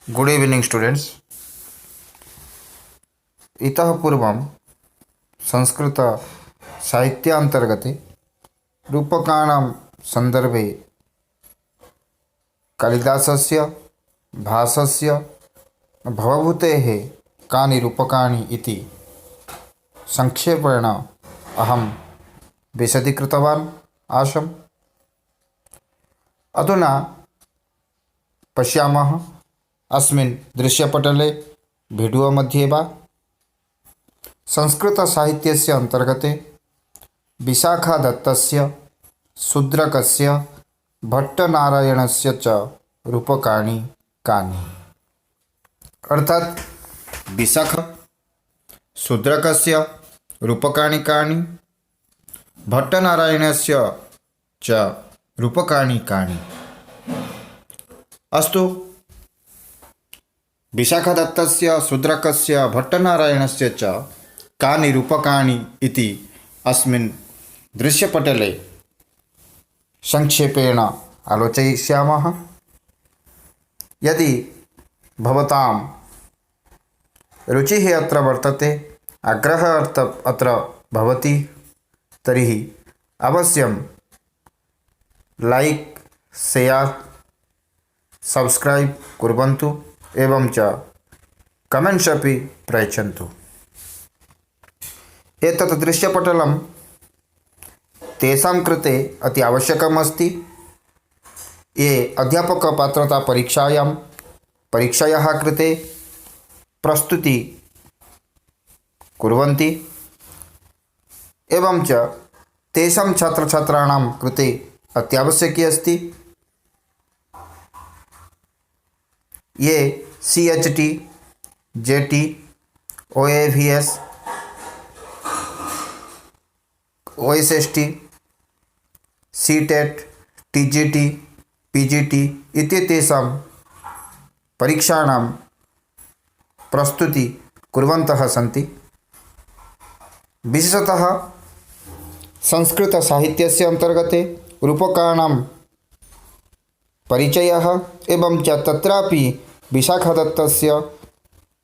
Good evening students. इतः पूर्वं संस्कृत साहित्यान्तर्गते रूपकाणां सन्दर्भे कालिदासस्य भासस्य भवभूतेः कानि रूपकाणि इति संक्षेपेण अहं विशदीकृतवान् आसम्। अधुना पश्यामः अस्मिन् दृश्यपटले वीडियो मध्ये वा संस्कृतसाहित्यस्य अन्तर्गते विशाखादत्तस्य शूद्रकस्य भट्टनारायणस्य च रूपकाणि कानि। अर्थात विशाख शूद्रकस्य रूपकाणि कानि, भट्टनारायणस्य च रूपकाणि कानि। अस्तु, विशाखदत्तस्य शूद्रकस्य भट्टनारायणस्य च कानि रूपकाणि इति अस्मिन् दृश्यपटले संक्षेपेण आलोचयिष्यामः। यदि भवतां रुचिः अत्र वर्तते, आग्रहः अत्र भवति, तर्हि अवश्यं लाइक शेयर सब्सक्राइब कुर्वन्तु एवं च कमेंट्स अपि प्रयच्छन्तु। एतत् दृश्यपटलं तेषां कृते अति आवश्यकम् अस्ति ये अध्यापकपात्रता परीक्षायाः कृते प्रस्तुति कुर्वन्ति एवं च तेषां छात्रछात्राणां कृते अत्यावश्यकी अस्ति ये CHT, JT, OAVS, OSST, CTET, TGT, PGT इत्येतेषां परीक्षाणां प्रस्तुति कुर्वन्तः सन्ति। विशेषतः संस्कृतसाहित्यस्य अन्तर्गते रूपकाणां परिचयः एवं च तत्रापि विशाखदत्तस्य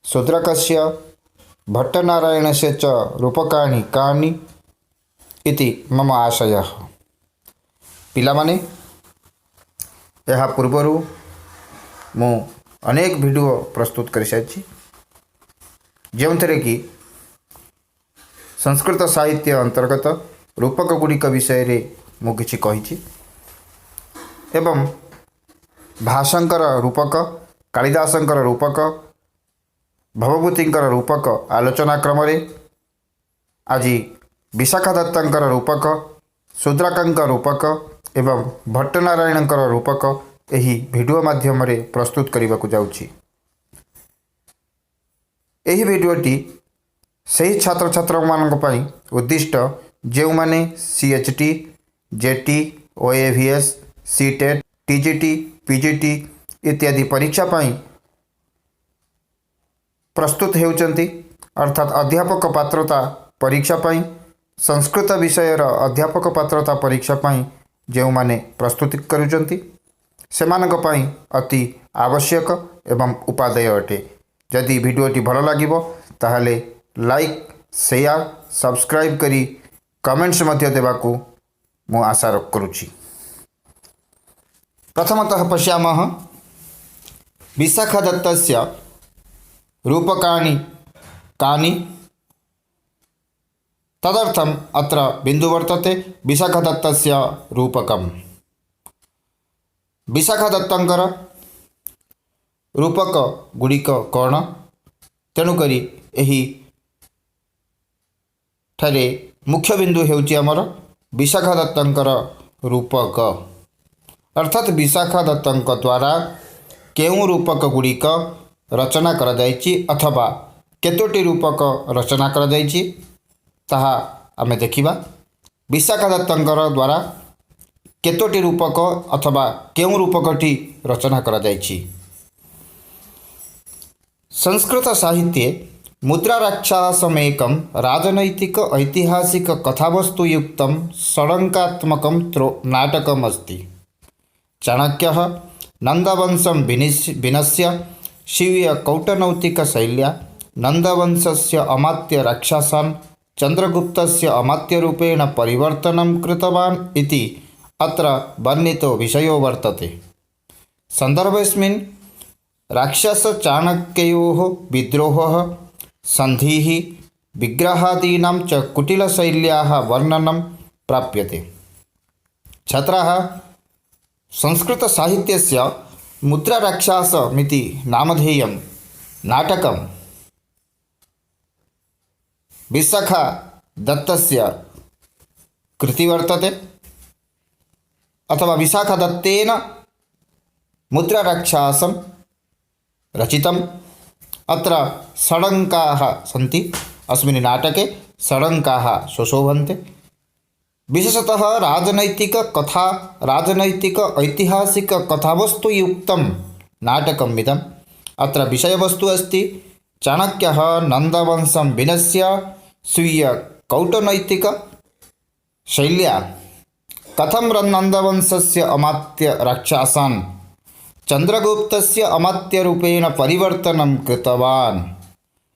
शूद्रकस्य भट्टनारायणस्य च रूपकाणि कानि इति मम आशयः। पिलामाने यह पूर्वरु मु अनेक वीडियो प्रस्तुत कर सारी, जो कि संस्कृत साहित्य अंतर्गत रूपक गुड़िक विषय रे मु किछि कहिछि एवं भाषांकर रूपक, कालिदासंकर रूपक, भवभूतिंकर रूपक आलोचना क्रम आज विशाखदत्तंकर रूपक, शूद्रकंकर रूपक एवं भट्टनारायणंकर रूपक एही वीडियो माध्यम रे प्रस्तुत करने को जाउछि। एही वीडियोटी सही छात्र छात्र मानक पई उद्दिष्ट जो माने CHT, JT, OAVS, CTET, TGT, PGT इत्यादि परीक्षा पाई प्रस्तुत हेउचंती, अर्थात अध्यापक पात्रता परीक्षा पाई संस्कृत विषयर अध्यापक पात्रता परीक्षा पाई जो माने प्रस्तुति करुचंती सेमानक पाई अति आवश्यक एवं उपादेय अटे। यदि वीडियोटी भल लागिबो ताहले लाइक शेयर सब्सक्राइब करी कमेंट्स मध्य देबाकू मु आशा करुछि। प्रथमतः पश्यामः विशाखदत्तस्य रूपकाणि कानि। तदर्थम् अत्र बिंदु वर्तते विशाखदत्तस्य रूपकम्। विशाखदत्तंकर रूपक गुड़िक कौन, तेणुकरी एही ठारे मुख्य बिंदु हेउची आमर विशाखदत्तंकर रूपक, अर्थात विशाखदत्तंक द्वारा केउं रूपक गुड़िक रचना करा जायछि अथवा केतोटी रूपक रचना करा जायछि ताहा आमे देखिबा। विशाखदत्तंकर द्वारा केतोटी रूपक अथवा केउं रूपकटी रचना करा जायछि। संस्कृत साहित्ये मुद्राराक्षसमेकं राजनैतिक ऐतिहासिक कथावस्तुयुक्तं षडङ्कात्मकं नाटकम् अस्ति। चाणक्यः नंदवंशं विनश्य स्वीयकौटनैतिकशैल्या नन्दवंशस्य अमात्यराक्षसान् चन्द्रगुप्तस्य अमात्यरूपेण परिवर्तनं कृतवान् इति अत्र वर्णितो विषयो वर्तते। सन्दर्भेऽस्मिन् राक्षसचाणक्ययोः विद्रोहः, सन्धिः, विग्रहादीनां च कुटिलशैल्याः वर्णनं प्राप्यते। छात्राः, संस्कृतसाहित्यस्य मुद्राराक्षसमिति नामधेयं नाटकं विशाखदत्तस्य कृति वर्तते, अथवा विशाखदत्तेन मुद्राराक्षसं रचितम्। अत्र षडङ्काः सन्ति। अस्मिन् नाटके षडङ्काः सुशोभन्ते। विशेषतः राजनैतिक ऐतिहासिककथावस्तुयुक्तं नाटकमिदम्। अत्र विषयवस्तु अस्ति चाणक्यः नन्दवंशं विनश्य स्वीयकौटनैतिकशैल्या कथं नन्दवंशस्य अमात्यराक्षसान् चन्द्रगुप्तस्य अमात्यरूपेण परिवर्तनं कृतवान्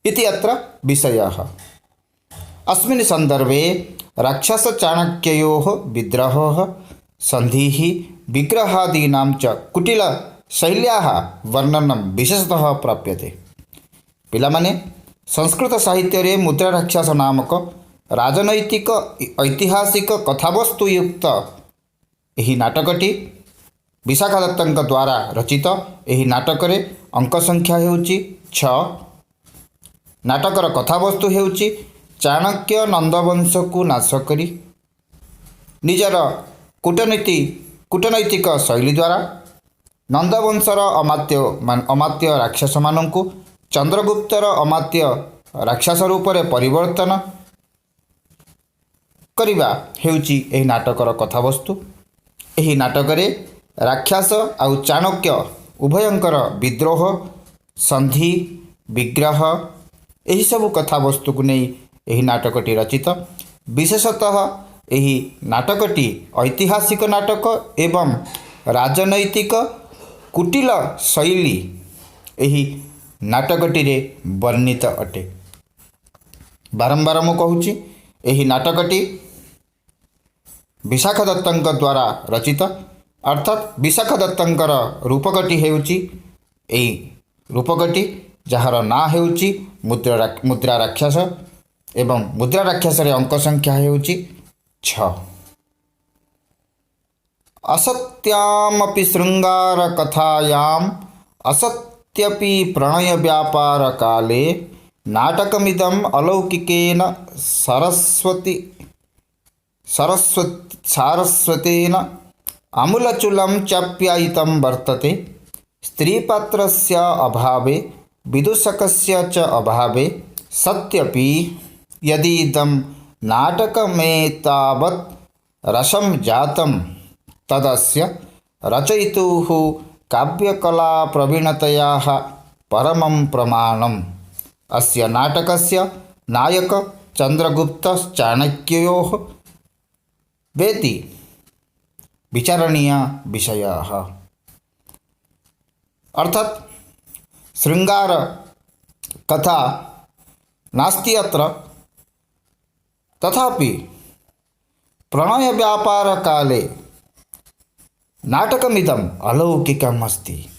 इति अत्र विषयः। अस्मिन् सन्दर्भे राक्षसचाणक्ययोः विद्रोहः, सन्धिः, विग्रहादीनां च कुटिलशैल्याः वर्णनं विशेषतः प्राप्यते। पिलामाने संस्कृतसाहित्ୟରେ मुद्राराक्षस नामक राजनैतिक ऐतिहासिक कथावस्तुयुक्त ଏହି ନାଟକଟି ବିଶାଖଦତ୍ତଙ୍କ ଦ୍ୱାରା ରଚିତ। ଏହି ନାଟକରେ ଅଙ୍କ ସଂଖ୍ୟା ହେଉଛି 6। ନାଟକର କଥାବସ୍ତୁ ହେଉଛି ଚାଣକ୍ୟ ନନ୍ଦବଂଶକୁ ନାଶ କରି ନିଜର କୂଟନୈତିକ ଶୈଳୀ ଦ୍ୱାରା ନନ୍ଦବଂଶର ଅମାତ୍ୟ ରାକ୍ଷସମାନଙ୍କୁ ଚନ୍ଦ୍ରଗୁପ୍ତର ଅମାତ୍ୟ ରାକ୍ଷସ ରୂପରେ ପରିବର୍ତ୍ତନ କରିବା ହେଉଛି ଏହି ନାଟକର କଥାବସ୍ତୁ। ଏହି ନାଟକରେ ରାକ୍ଷସ ଆଉ ଚାଣକ୍ୟ ଉଭୟଙ୍କର ବିଦ୍ରୋହ, ସନ୍ଧି, ବିଗ୍ରହ ଏହିସବୁ କଥାବସ୍ତୁକୁ ନେଇ ଏହି ନାଟକଟି ରଚିତ। ବିଶେଷତଃ ଏହି ନାଟକଟି ଐତିହାସିକ ନାଟକ ଏବଂ ରାଜନୈତିକ କୁଟିଳ ଶୈଳୀ ଏହି ନାଟକଟିରେ ବର୍ଣ୍ଣିତ ଅଟେ। ବାରମ୍ବାର ମୁଁ କହୁଛି, ଏହି ନାଟକଟି ବିଶାଖଦତ୍ତଙ୍କ ଦ୍ୱାରା ରଚିତ, ଅର୍ଥାତ୍ ବିଶାଖଦତ୍ତଙ୍କର ରୂପକଟି ହେଉଛି ଏହି ରୂପକଟି, ଯାହାର ନାଁ ହେଉଛି ମୁଦ୍ରାରାକ୍ଷସ ଏବଂ ମୁଦ୍ରାରାକ୍ଷସରେ ଅଙ୍କ ସଂଖ୍ୟା ହେଉଛି 6। असत्यामपि शृङ्गारकथायाम् असत्यपि प्रणयव्यापारकाले नाटकमिदम् अलौकिकेन सारस्वतेन आमूलचूलं चाप्यायितं वर्तते। स्त्रीपात्रस्य अभावे विदूषकस्य च अभावे सत्यपि यदि इदं नाटकमेतावत् रसं जातं तदस्य रचयितुः काव्यकलाप्रवीणतयाः परमं प्रमाणम्। अस्य नाटकस्य नायक चन्द्रगुप्तश्चाणक्ययोः वेति विचारणीय विषयः। अर्थात् शृंगार कथा नास्ति अत्र, तथापि प्रणय व्यापार काले नाटकमिदम् अलौकिकम् अस्ति।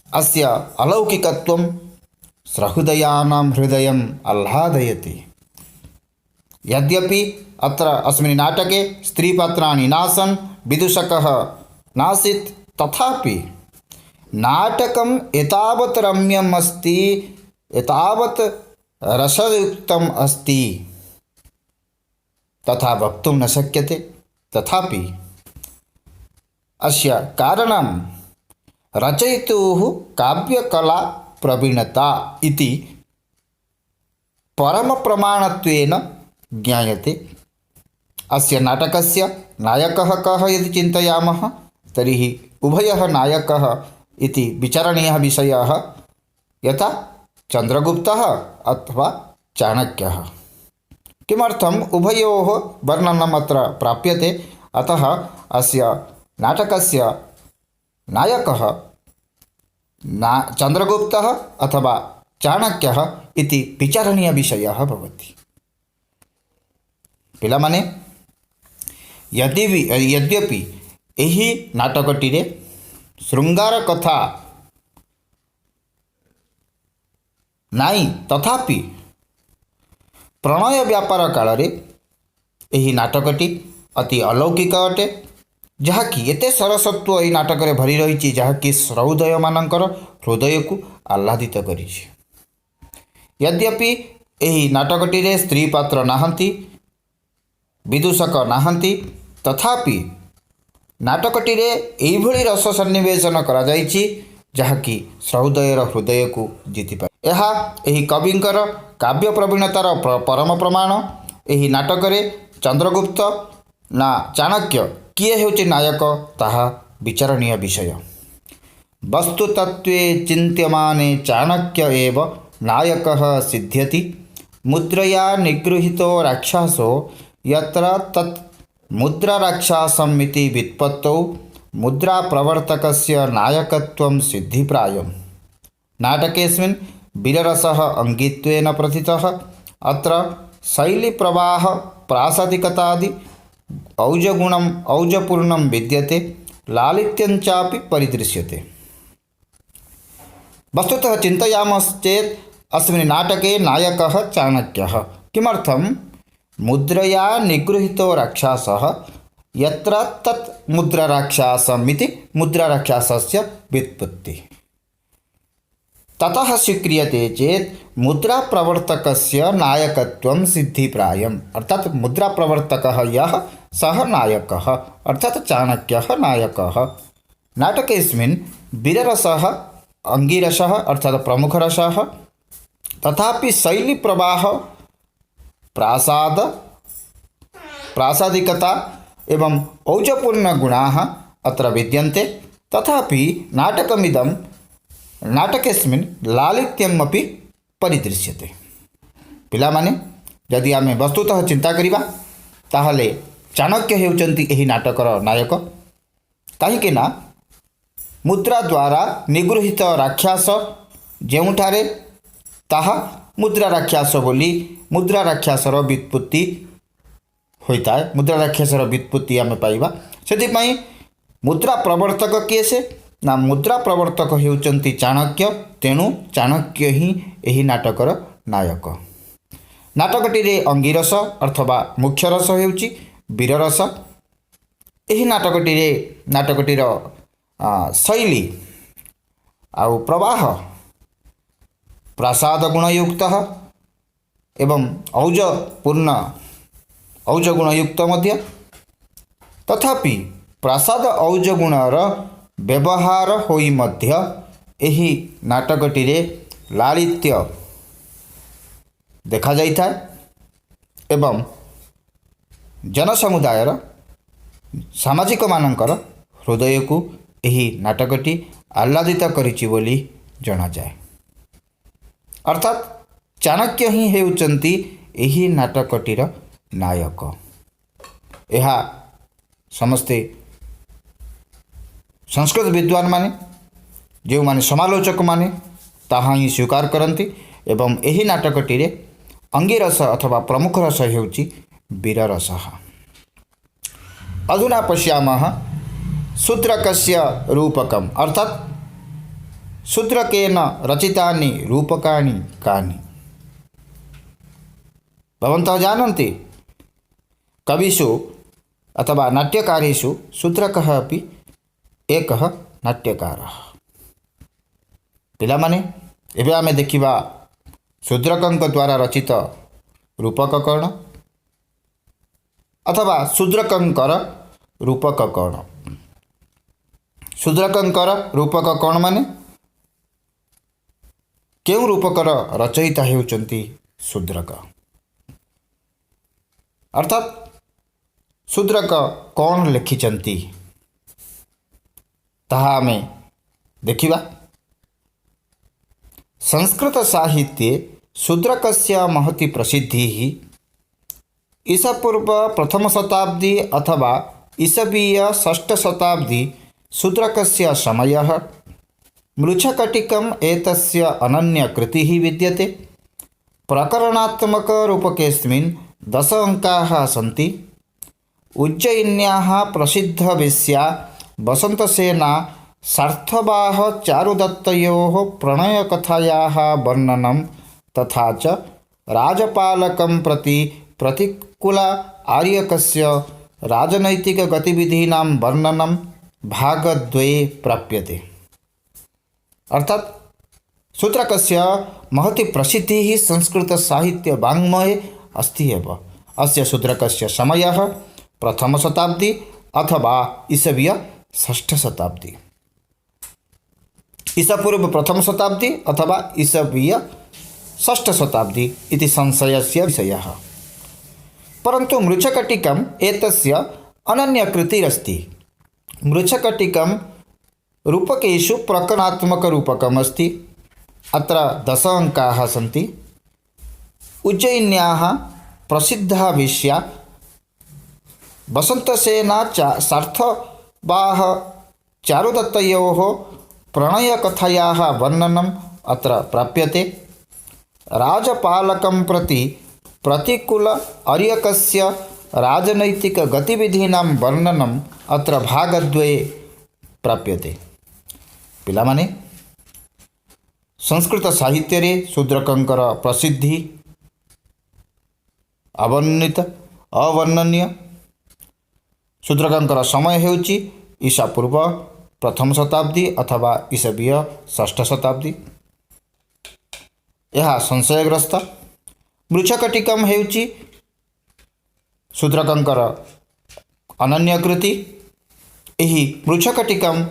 अस्य अलौकिकत्वं सहृदयानां हृदयम् आह्लादयति। यद्यपि अत्र अस्मिन् नाटके स्त्रीपात्राणि नासन्, विदूषकः नासीत्, तथापि नाटकम् एतावत् रम्यम् अस्ति, एतावत् रसयुक्तम् अस्ति तथा वक्तुं न शक्यते। तथापि अस्य कारणं रचयितुः काव्यकला प्रवीणता इति परमप्रमाणत्वेन ज्ञायते। अस्य नाटकस्य नायकः कः इति चिन्तयामः तर्हि उभयः नायकः इति विचारणीयः विषयः, यथा चन्द्रगुप्तः अथवा चाणक्यः। किमर्थम् उभयोः वर्णनम् अत्र प्राप्यते? अतः अस्य नाटकस्य नायकः चन्द्रगुप्तः अथवा चाणक्यः इति विचारणीय विषयः भवति। पिलामाने यद्यपि एही नाटकटीरे शृंगार कथा नाई, तथापि प्रणय व्यापार काल रे एही नाटकटी अति अलौकिक अटे, जहाँकि एते सरसत्व एही नाटक रे भरी रही, जहाँकि श्रौदय मानकर हृदय को आह्लादित करी। यद्यपि एही नाटकटी रे स्त्री पात्र नाहंती, विदूषक नाहंती, तथापि नाटकटी रे एइभଳି रस सन्निवेशन करा जाइछि, जहाँकि श्रौदयर हृदय को जीति पारे। यह एही कविंकर काव्य प्रवीणतार परम प्रमाण। एही नाटक रे चंद्रगुप्त ना चाणक्य किए हेउछि नायक, ताहा विचारणीय विषय। वस्तुतत्वे चिन्त्यमाने चाणक्य एव नायकः सिद्ध्यति। मुद्रया निगृहीतो राक्षसो यत्र तत् मुद्रा राक्षसमिति व्युत्पत्तौ मुद्रा प्रवर्तकस्य नायकत्वं सिद्धिप्रायम्। नाटकेऽस्मिन् वीररसः अङ्गित्वेन प्रथितः। अत्र शैलीप्रवाह प्रासादिकतादि औजपूर्णं विद्यते, लालित्यञ्चापि परिदृश्यते। वस्तुतः चिन्तयामश्चेत् अस्मिन् नाटके नायकः चाणक्यः। किमर्थं? मुद्रया निगृहीतो राक्षसः यत्र तत् मुद्राराक्षसमिति मुद्राराक्षसस्य व्युत्पत्ति। ततः स्वीक्रियते चेत् मुद्रा प्रवर्तकस्य नायकत्वं सिद्धिप्रायम्। अर्थात मुद्रा प्रवर्तकः यः सः नायकः, अर्थात चाणक्यः नायकः। नाटकेऽस्मिन् वीररसः अंगिरसः अर्थात प्रमुखरसः, तथापि शैली प्रवाह प्रासादिकता एवं औजपूर्ण गुणाः अत्र विद्यन्ते। तथापि नाटकेस्मिन् लालित्यम् अपि परिदृश्यते। पिलामाने यदि आमे वस्तुतः चिंता करिबा ताहले चाणक्य हेउचंती एही नाटकर नायक। काहीकि ना मुद्रा द्वारा निगृहीत राक्षस जेउठारे ताहा मुद्रा राक्षस बोली मुद्रा राक्षसर व्युत्पत्ति होता है। मुद्रा राक्षसर व्युत्पत्ति आम पाइबा। से मुद्रा प्रवर्तक किए से ना मुद्रा प्रवर्तक हेउचंती चाणक्य। तेणु चाणक्य ही एही नाटकर नायक। नाटकटी रे अंगिरस अथवा मुख्य रस हेउची वीररस। एही नाटकटीर शैली आउ प्रवाह प्रासाद गुणयुक्त एवं औज गुणयुक्त मध्य। तथापि प्रासाद औज गुणर व्यवहार होई मध्य एही नाटकटी रे लालित्य देखा जाइथा एवं जनसमुदायर सामाजिक मानकर हृदय को एही नाटकटी आह्लादित करिछि बोली जणा जाए। अर्थात चाणक्य ही हेउचंती एही नाटकटीर नायक। यह समस्ते संस्कृत विद्वान माने जो माने समालोचक माने ताहा ही स्वीकार करती। एवं एही नाटकटी रे अंगिरस अथवा प्रमुख रस हेउची वीररस। अधुना पश्यामः शूद्रकस्य रूपकम्। अर्थात शूद्रकेन रचितानि रूपकाणि कानि। भवन्तः जानन्ति कविषु अथवा नाट्यकारेषु शूद्रकः अपि एकः नाट्यकारः। पिलामाने एबे आमे देखिबा शूद्रकଙ୍କ द्वारा रचित रूपक कौन अथवा शूद्रकଙ୍କର रूपक कौन। शूद्रकଙ୍କର रूपक कौन माने केउ रूपकर रचयिता हेउचंती शूद्रक। अर्थात शूद्रक कौन लिखिचंती ताहा आमे देखिबा। संस्कृत साहित्ये शूद्रकस्य महती प्रसिद्धि ईसापूर्व प्रथम शताब्दी अथवा ईसवीय षष्ठ शताब्दी शूद्रकस्य समयः मृच्छकटिकम् एतस्य अनन्यकृतिः विद्यते। प्रकरणात्मकरूपकेऽस्मिन् 10 अङ्काः सन्ति। उज्जयिन्याः प्रसिद्धवेश्या वसन्तसेना सार्थवाह चारुदत्तयोः प्रणयकथायाः वर्णनं तथा च राजपालकं प्रति प्रतिकूल आर्यकस्य राजनैतिकगतिविधीनां वर्णनं भागद्वये प्राप्यते। अर्थात सूत्रकस्य महती प्रसिद्धिः संस्कृतसाहित्यवाङ्मये अस्ति एव। अस्य सूत्रकस्य समयः प्रथमशताब्दी अथवा ईसवीय षष्ठशताब्दी, ईसापूर्व प्रथमशताब्दी अथवा ईसवीय षष्ठशताब्दी इति संशयस्य विषयः। परन्तु मृच्छकटिकम् एतस्य अनन्यकृतिरस्ति। मृच्छकटिकं रूपकेषु प्रकरणात्मकरूपकमस्ति। अत्र 10 अङ्काः सन्ति। उज्जयिन्याः प्रसिद्धा वेश्या वसन्तसेना सार्थवाह चारुदत्तयोः प्रणयकथायाः वर्णनम् अत्र प्राप्यते। राजपालकं प्रति प्रतिकूल आर्यकस्य राजनैतिकगतिविधीनां वर्णनम् अत्र भागद्वये प्राप्यते। पिलामाने संस्कृत साहित्य शूद्रकंकर प्रसिद्धि अवर्णनीय। शूद्रकंकर समय हेउची ईसा पूर्व प्रथम शताब्दी अथवा ईसवीय षष्ठ शताब्दी। यह संशयग्रस्त। मृच्छकटिकम हेउची शूद्रकंकर अनन्यकृति। यही मृच्छकटिकम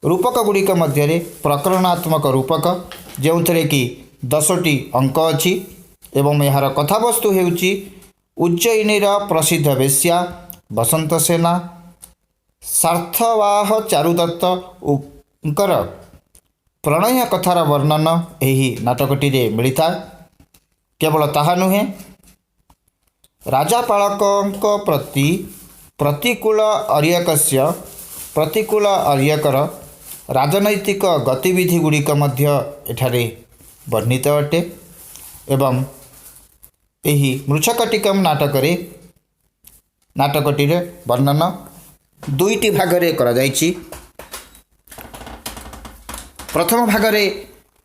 रूपक गुड़िक मध्य प्रकरणात्मक रूपक जो कि 10टी अंक अच्छी एवं यार कथावस्तु हेउची उज्जयिनीर प्रसिद्ध वेश्या वसंतसेना सार्थवाह चारुदत्त प्रणय कथार वर्णन यही नाटकटी मिलता। केवल ताहा नुहे, राजापालक प्रति प्रतिकूल आर्यकर राजनैतिक गतिविधि गुड़िक मध्य एठारे वर्णित अटे। एवं यही मृच्छकटिकम नाटकटी वर्णन 2टी भागरे करा जायछि। प्रथम भागरे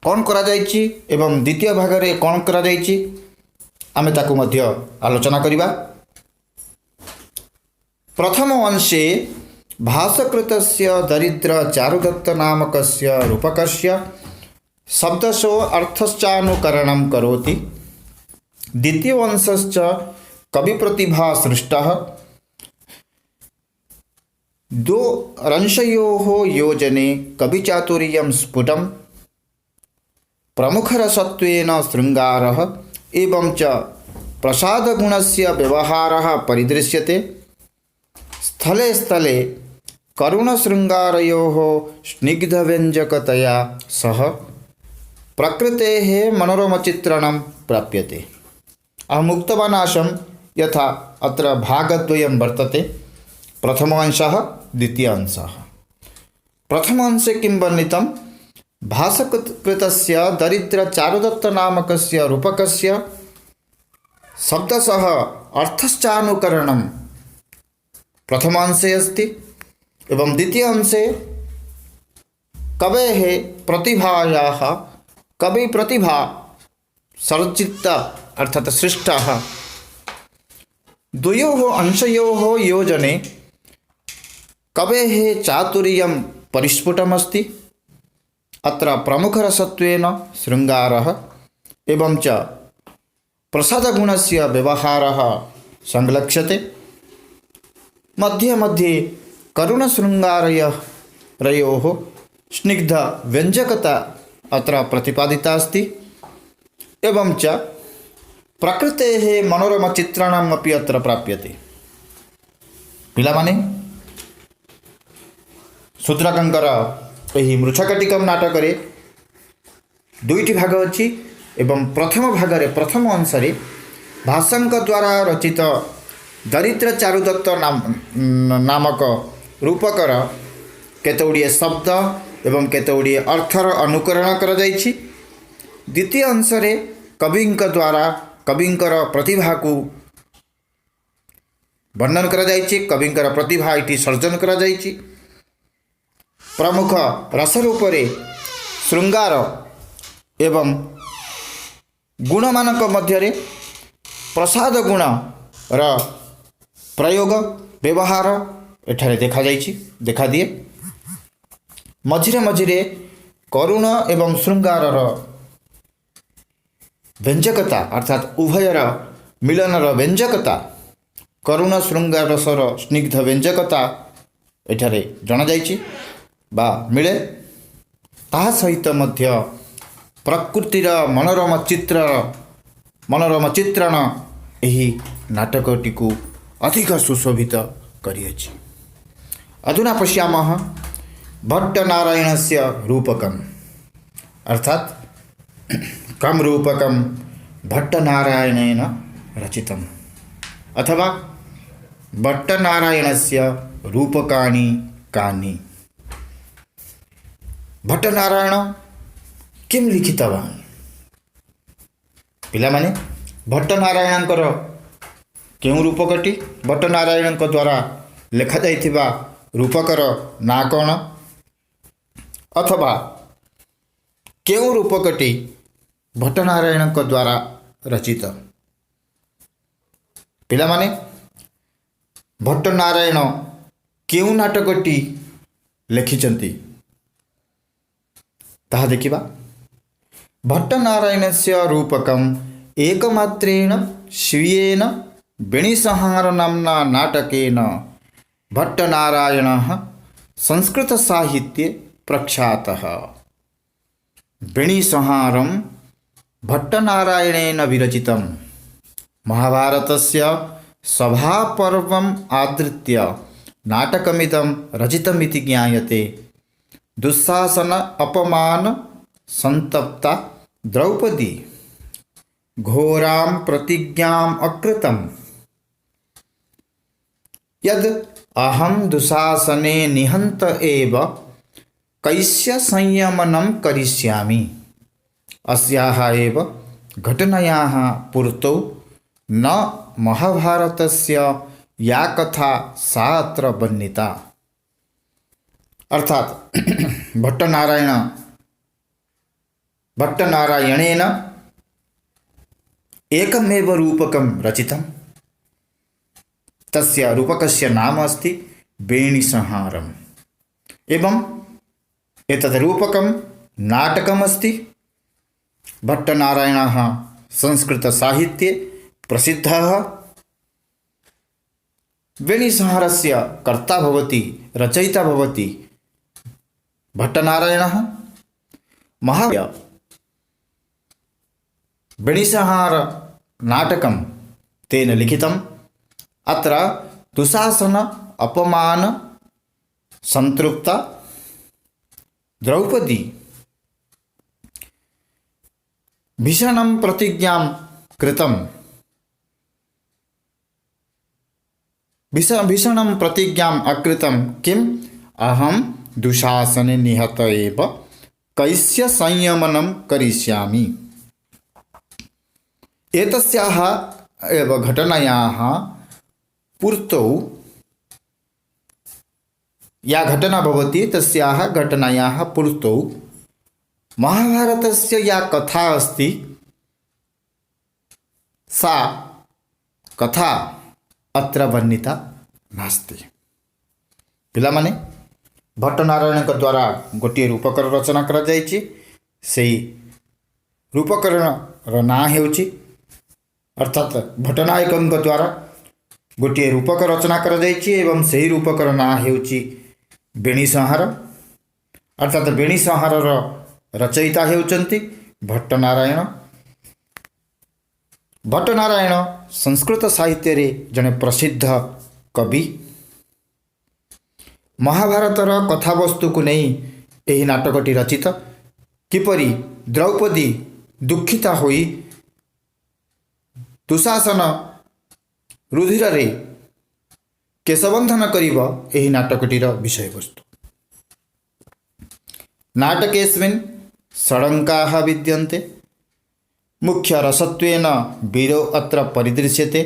कौन करा जायछि एवं द्वितीय भागरे कौन करा जायछि आमे ताकु मध्य आलोचना करिबा। प्रथम अंशे भासकृतस्य दरिद्र चारुदत्त नामकस्य रूपकस्य शब्दशो अर्थश्चानुकरणं करोति। द्वितीय अंशश्च कविप्रतिभा सृष्टः। 2 अंशयोः योजने कविचातुर्यं स्फुटं प्रमुखरसत्वेन शृङ्गारः एवं च प्रसादगुणस्य व्यवहारः परिदृश्यते। स्थले स्थले करुणशृङ्गारयोः स्निग्धव्यञ्जकतया सह प्रकृतेः मनोरमचित्रणं प्राप्यते। अहम् उक्तवान् आसं यथा अत्र भागद्वयं वर्तते, प्रथम अंशः द्वितीय अंशः। प्रथम अंशे किं वर्णितं? भासकृतस्य दरिद्र चारुदत्त नामकस्य रूपकस्य शब्दशः अर्थश्चानुकरणं प्रथम अंशे अस्ति। एवं द्वितीय अंशे कवेः प्रतिभायाः कविप्रतिभा सर्जित अर्थात सृष्टः। 2 अंशयोः योजने कवेः चातुर्यं परिस्फुटमस्ति। अत्र प्रमुखरसत्वेन शृङ्गारः एवं च प्रसादगुणस्य व्यवहारः संलक्ष्यते। मध्ये मध्ये करुणशृङ्गारयोः स्निग्धव्यञ्जकता अत्र प्रतिपादिता अस्ति। एवं च प्रकृतेः मनोरमचित्रणम् अपि अत्र प्राप्यते। पिलामाने शूद्रकंकर यही मृच्छकटिकम नाटकरे 2टी भाग अच्छी एवं प्रथम भागरे प्रथम अंशरे भाषांक द्वारा रचित दरिद्र चारुदत्त नामक रूपकर केतोड़िए शब्द एवं केतोड़िए अर्थर अनुकरण कर जाइछि। द्वितीय अंशरे कविंक द्वारा कविंकर प्रतिभा को वर्णन करा जाइछि। कविंकर प्रतिभा इति सर्जन करा जाइछि। प्रमुख रस रूपरे श्रृंगार एवं गुण मानक मध्यरे प्रसाद गुण र प्रयोग व्यवहार एठारे देखा दिए। मझिरे मझिरे करुण एवं श्रृंगार व्यंजकता अर्थात उभयर मिलनर व्यंजकता करुण श्रृंगार रसर स्निग्ध व्यंजकता एठारे जणा जाइछि बा मिले। ताहा सहित मध्य प्रकृतिर मनोरम चित्रण एही नाटकटी को अधिक सुशोभित करियछि। अधुना पश्यामः भट्टनारायणस्य रूपकम् अर्थात कं रूपकं भट्टनारायणेन रचितम् अथवा भट्टनारायणस्य रूपकाणि कानि। भट्टनारायण किं लिखितवान्? पिलामाने भट्टनारायणଙ୍କର केउं रूपकटी भट्टनारायणଙ୍କ द्वारा लेखा जाइथिबा रूपकर ना कौन अथवा केउं रूपकटी भट्टनारायणଙ୍କ द्वारा रचित। पिलामाने भट्टनारायण केउं नाटकटी लिखिचंती ताहा देखिबा। भट्टनारायणस्य रूपकम् एकमात्रेण स्वीयेन बेणिसंहार नाम्ना नाटकेन भट्टनारायणः संस्कृतसाहित्ये प्रख्यातः। बेणिसंहारं भट्टनारायणेन विरचितं। महाभारतस्य सभापर्वम् आधृत्य नाटकमिदं रचितमिति ज्ञायते। दुःशासन अपमान संतप्ता द्रौपदी घोरां प्रतिज्ञाम् अकृतं यद् अहं दुःशासने निहन्त एव कैस्य संयमनं करिष्यामि। अस्याः एव घटनायाः पूर्तौ न महाभारतस्य या कथा सा अत्र वर्णिता। अर्थात भट्टनारायणेन एकमेव रूपकं रचितं। तस्य रूपकस्य नाम अस्ति बेणिसंहारम् एवं एतद् रूपकं नाटकमस्ति। भट्टनारायणः संस्कृतसाहित्ये प्रसिद्धः। बेणिसंहारस्य कर्ता भवति रचयिता भवति भट्टनारायणः। बेणिसंहार नाटकं तेन लिखितम्। अत्र दुःशासन अपमान संतृप्ता द्रौपदी भीषणं प्रतिज्ञां कृतं। भीषणं प्रतिज्ञाम् अकृतं किम् अहं दुःशासने निहत एव कैस्य संयमनं करिष्यामि। एतस्याः एव घटनायाः पूर्तौ या घटना भवति तस्याः घटनायाः पूर्तौ महाभारतस्य या कथा अस्ति सा कथा अत्र वर्णिता नास्ति। पिलामाने भट्टनारायणଙ୍କ द्वारा गोटे रूपकर रचना करा जायछि। सेही रूपकर नाँ हेउछि अर्थात भट्टनायकଙ୍କ द्वारा गोटे रूपक रचना करा जायछि एवं सेही रूपकर नाँ हेउछि बेणिसंहार। अर्थात बेणिसंहारर रचयिता हेउचंती भट्टनारायण। भट्टनारायण संस्कृत साहित्य रे जने प्रसिद्ध कवि। महाभारतर कथावस्तु को नहीं यही नाटकटी रचित। किपरि द्रौपदी दुखिता होई दुशासन रुधिर रे केशबंधन करिब एही नाटकटीर विषय वस्तु। नाटकेऽस्मिन् षडङ्काः विद्यन्ते। मुख्यरसत्वेन वीरो अत्र परिदृश्यते।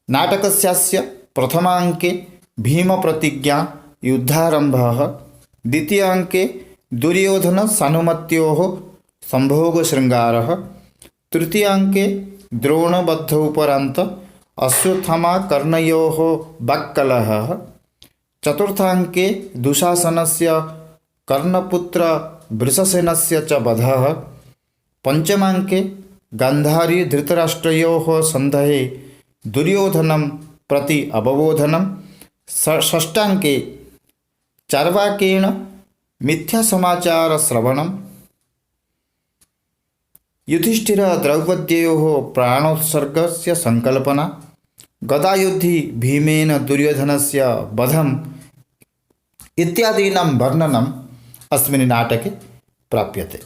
नाटकस्यास्य प्रथमाङ्के भीमप्रतिज्ञा युद्धारम्भः, द्वितीयाङ्के दुर्योधनसानुमत्योः संभोगशृङ्गारः, तृतीयाङ्के द्रोणबद्धोपरान्त अश्वत्थामाकर्णयोः वाक्कलहः, चतुर्थाङ्के दुःशासनस्य कर्णपुत्रवृषसेनस्य च वधः, पञ्चमाङ्के गान्धारी धृतराष्ट्रयोः सन्धये दुर्योधनं प्रति अवबोधनं, षष्ठाङ्के चार्वाकेण मिथ्यासमाचारश्रवणं, युधिष्ठिर द्रौपद्योः प्राणोत्सर्गस्य संकल्पना, गदायुद्धि भीमेन दुर्योधनस्य वधम् इत्यादीनां वर्णनम् अस्मिन् नाटके प्राप्यते।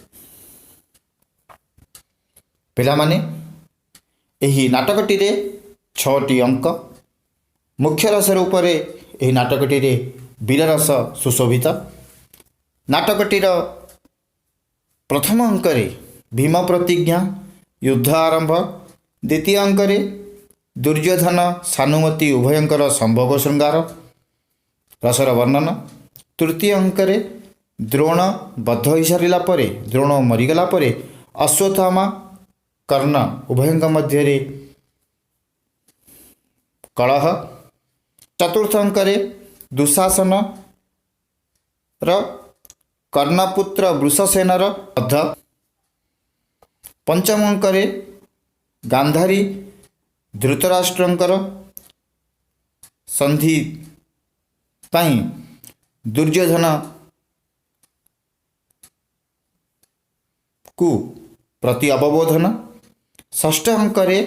पिलामाने एही नाटकटिरे 6टी अंक। मुख्य रस रूपरे एही नाटकटिरे वीररस सुशोभित। नाटकटीर प्रथम अंकरे भीम प्रतिज्ञा युद्ध आरंभ, द्वितीय अंकरे दुर्योधन सानुमति उभयंकर संभोग श्रृंगार रसर वर्णन, तृतीय अंकरे द्रोण बद्ध हो सारा पर द्रोण मरीगला परे अश्वत्थामा कर्ण उभयंक मध्य कलह, चतुर्थ अंकरे दुःशासन कर्णपुत्र वृषसेनर वध, पंचम अंकरे गांधारी धृतराष्ट्रंकर संधि पाई दुर्योधन को प्रति अवबोधन, षष्ठ अंकरे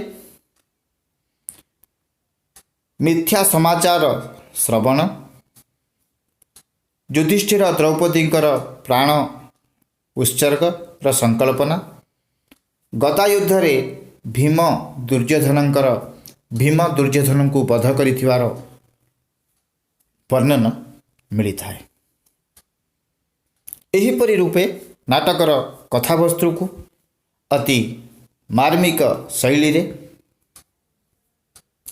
मिथ्या समाचार श्रवण, युधिष्ठिर द्रौपदींकर प्राण उत्सर्ग संकल्पना, गदायुद्धरे भीम दुर्योधन को वध करिथिवार वर्णन मिलता है। एहीपरि रूपे नाटकर कथावस्तु को अति मार्मिक शैली रे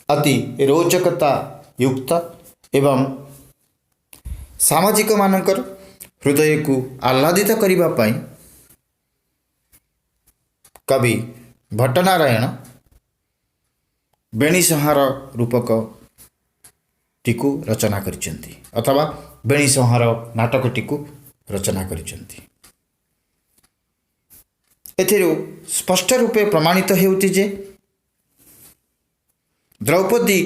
अति रोचकता युक्त एवं सामाजिक मानकर हृदय को आह्लादित करिबा पई कवि भट्टनारायण बेणीसंहार रूपक टीकू रचना करिसेंती अथवा बेणीसंहार नाटक टीकू रचना करिसेंती। एथिरु स्पष्ट रूपे प्रमाणित हेउति जे द्रौपदी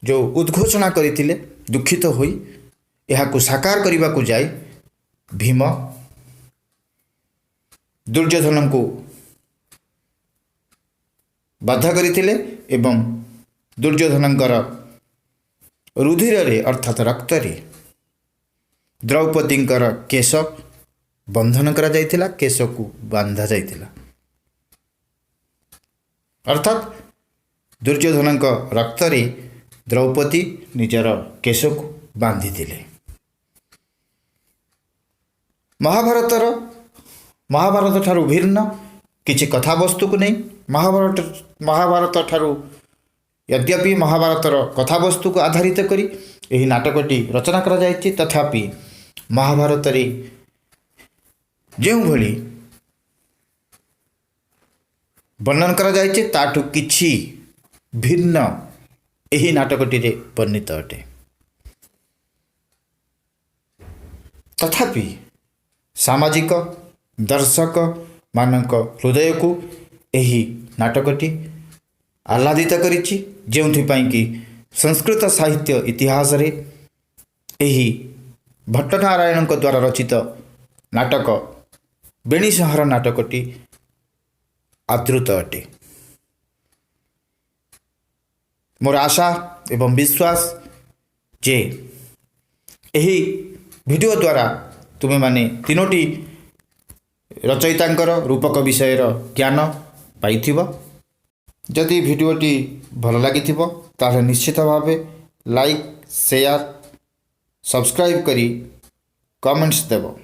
जो उद्घोषणा करथिले दुखित होई एहाकु साकार करने को जाए भीम दुर्योधन को बाधा करथिले एवं दुर्योधनकर रुधिर रे अर्थात रक्त रे द्रौपदींकर केश बंधन करा जाइथिला, केश को बांधा जाइथिला अर्थात दुर्योधन रक्त रे द्रौपदी निजर केश को बांधी दिले। महाभारत ठारू भिन्न किछि कथावस्तु को नहीं महाभारत ठारू यद्यपि महाभारतर कथावस्तु को आधारित करी एही नाटकटी रचना करा जायछि, तथापि महाभारत रे जेउ भली वर्णन करा जायछि ताठू किछि भिन्न एही नाटकटी रे वर्णित अटे। तथापि सामाजिक दर्शक मानक हृदय को एही नाटकटी आह्लादित करिछि, जेउथिपाई कि संस्कृत साहित्य इतिहास रे एही भट्टनारायण द्वारा रचित नाटक बेणीसंहार नाटकटी आदृत अटे। मोर आशा एवं विश्वास जे एही वीडियो द्वारा तुमे माने तीनोटी रचयितांकर रूपक विषयर ज्ञान पाइथिबो। जदि वीडियोटी भल लागिथिबो ताहे निश्चित भावे लाइक शेयर सब्सक्राइब करी କମେଣ୍ଟସ୍ ଦେବ।